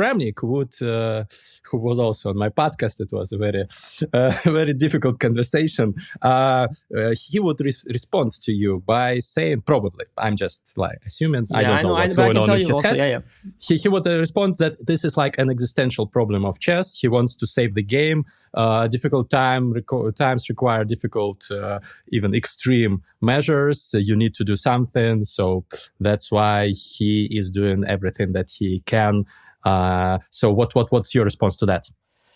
KRAMNIK who was also on my podcast. It was a very, very difficult conversation. He would respond to you by saying, probably, I'm just like assuming, I don't know what's going on in his head. He would respond that this is like an existential problem of chess. He wants to save the game. Difficult times require difficult, even extreme measures. You need to do something. So that's why he is doing everything that he can. So what's your response to that?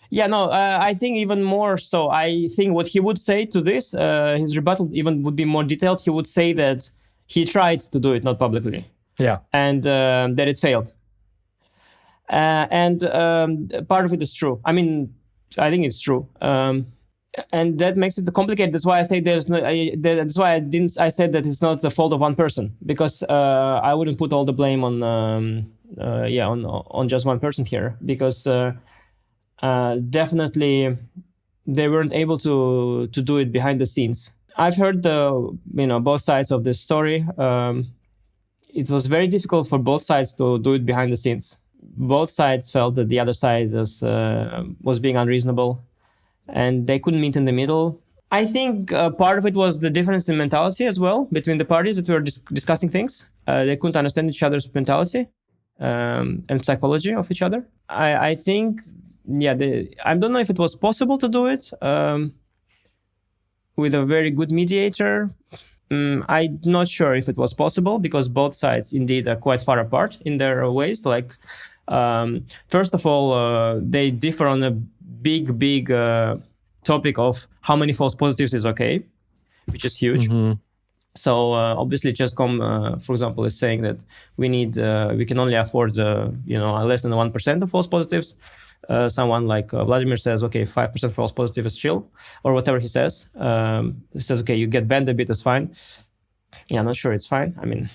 Yeah, no, I think even more so. I think what he would say to this, his rebuttal even would be more detailed. He would say that he tried to do it, not publicly. Yeah. And that it failed. And part of it is true. I mean, I think it's true. And that makes it complicated. That's why I say that's why I said that it's not the fault of one person, because I wouldn't put all the blame on just one person here, because definitely they weren't able to do it behind the scenes. I've heard both sides of this story. It was very difficult for both sides to do it behind the scenes. Both sides felt that the other side was being unreasonable, and they couldn't meet in the middle. I think part of it was the difference in mentality as well between the parties that were discussing things. They couldn't understand each other's mentality and psychology of each other. I think, I don't know if it was possible to do it with a very good mediator. I'm not sure if it was possible, because both sides indeed are quite far apart in their ways. Like, first of all, they differ on a big topic of how many false positives is okay, which is huge. Mm-hmm. So obviously Chess.com, for example, is saying that we can only afford less than 1% of false positives. Someone like Vladimir says, okay, 5% false positive is chill, or whatever he says. He says, okay, you get banned a bit, it's fine. Yeah, I'm not sure it's fine. I mean,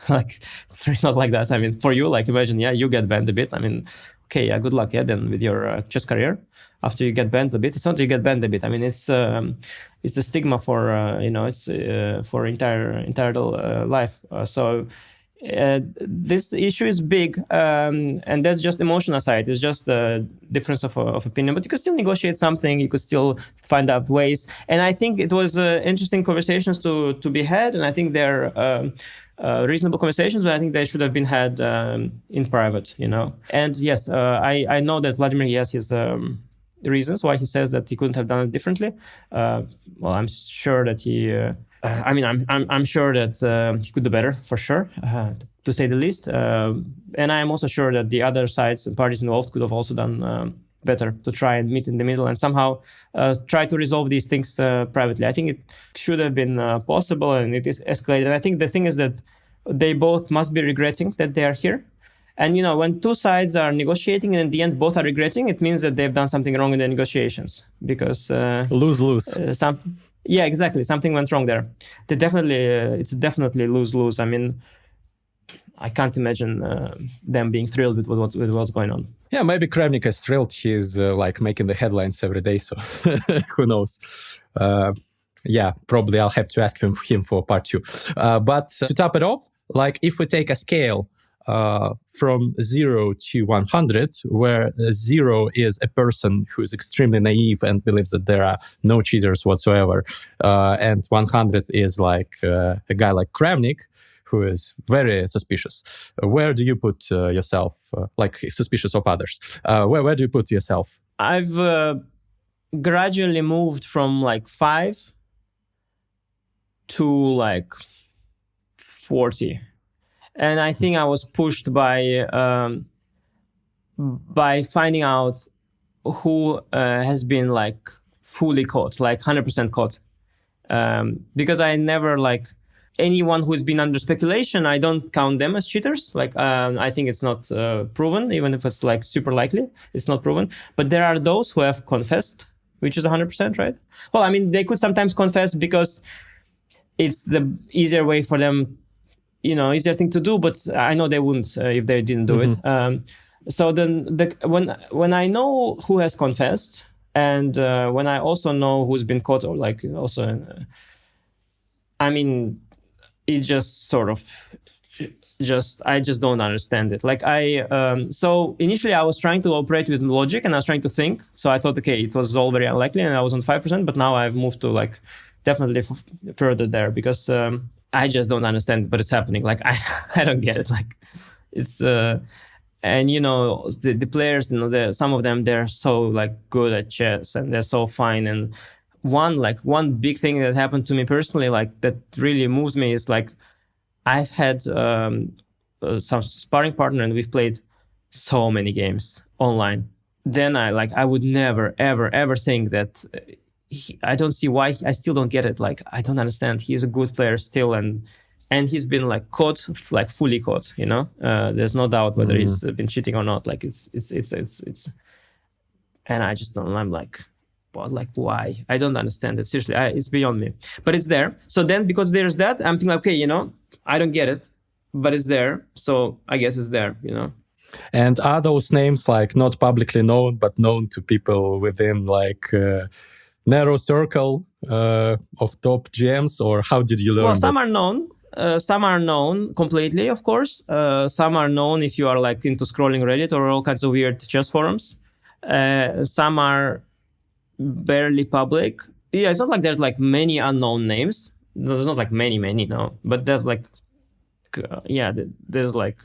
like, it's really not like that. I mean, for you, like, imagine, you get banned a bit. I mean, okay, good luck, then with your chess career. After you get banned a bit, it's not you get banned a bit. I mean, it's a stigma for for entire life. So this issue is big, and that's just emotional side. It's just a difference of opinion. But you could still negotiate something. You could still find out ways. And I think it was interesting conversations to be had. And I think they're reasonable conversations, but I think they should have been had in private, And yes, I know that Vladimir, he has his reasons why he says that he couldn't have done it differently. Well, I'm sure that he... I'm sure that he could do better, for sure, to say the least. And I am also sure that the other sides and parties involved could have also done better to try and meet in the middle and somehow try to resolve these things privately. I think it should have been possible, and it is escalated. And I think the thing is that they both must be regretting that they are here. And, when two sides are negotiating and in the end both are regretting, it means that they've done something wrong in the negotiations, because... lose-lose. Yeah, exactly. Something went wrong there. It's definitely lose-lose. I mean, I can't imagine them being thrilled with what's going on. Yeah, maybe KRAMNIK is thrilled. He's making the headlines every day, so who knows? Probably I'll have to ask him for part 2. But to top it off, like if we take a scale from 0 to 100, where 0 is a person who is extremely naive and believes that there are no cheaters whatsoever, and 100 is like a guy like KRAMNIK, who is very suspicious. Where do you put yourself, like suspicious of others? Where do you put yourself? I've gradually moved from like 5 to like 40. And I think I was pushed by finding out who has been like fully caught, like 100% caught. Because I never anyone who's been under speculation, I don't count them as cheaters. I think it's not proven, even if it's like super likely, it's not proven. But there are those who have confessed, which is 100%, right? Well, I mean, they could sometimes confess because it's the easier way for them, easier thing to do, but I know they wouldn't if they didn't do it. So then when I know who has confessed, and when I also know who's been caught, or it just sort of I just don't understand it. Like so initially I was trying to operate with logic and I was trying to think. So I thought, okay, it was all very unlikely and I was on 5%, but now I've moved to like definitely further there because I just don't understand what is happening. Like I don't get it. Like it's and you know the players, you know, some of them they're so like good at chess and they're so fine. And one big thing that happened to me personally, like that really moves me, is like I've had some sparring partner and we've played so many games online. Then I would never ever think that I don't see why I still don't get it. Like I don't understand. He's a good player still, and he's been like caught, like fully caught. You know, there's no doubt whether he's been cheating or not. Like it's, and I just don't. I'm like, but like why? I don't understand it. Seriously, it's beyond me. But it's there. So then because there's that, I'm thinking, okay, you know, I don't get it, but it's there. So I guess it's there. You know. And are those names like not publicly known, but known to people within like narrow circle of top GMs, or how did you learn? Well, some are known. Some are known completely, of course. Some are known if you are like into scrolling Reddit or all kinds of weird chess forums. Some are barely public. Yeah, it's not like there's like many unknown names. There's not like many, no. But there's like, there's like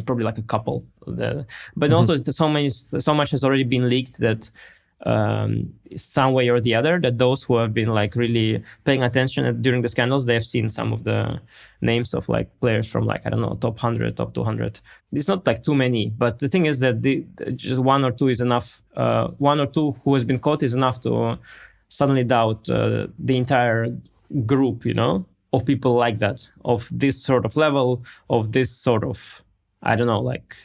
probably like a couple. But also so much has already been leaked that some way or the other, that those who have been like really paying attention during the scandals, they've seen some of the names of like players from like, I don't know, top 100, top 200. It's not like too many, but the thing is that just one or two is enough. One or two who has been caught is enough to suddenly doubt the entire group, you know, of people like that, of this sort of level, of this sort of, I don't know, like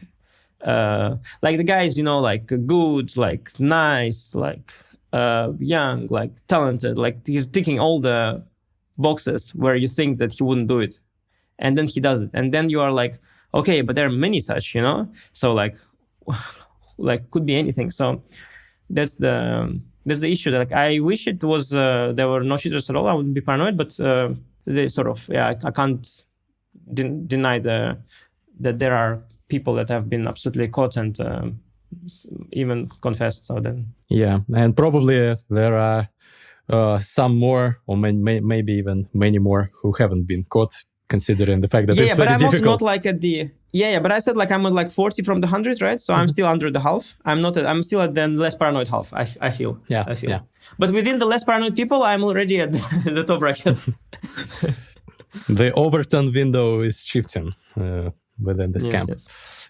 the guys, you know, like good, like nice, like young, like talented, like he's ticking all the boxes where you think that he wouldn't do it, and then he does it, and then you are like, okay, but there are many such, you know, so like could be anything. So that's the issue. That like I wish it was there were no cheaters at all. I wouldn't be paranoid, but they sort of I can't deny that there are people that have been absolutely caught and even confessed. So then, and probably there are some more, or maybe even many more, who haven't been caught, considering the fact that it's very difficult. Also not like at the but I said like I'm at like 40 from the 100, right? So I'm still under the half. I'm still at the less paranoid half. I feel. But within the less paranoid people, I'm already at the top bracket. The Overton window is shifting within this camp. Yes.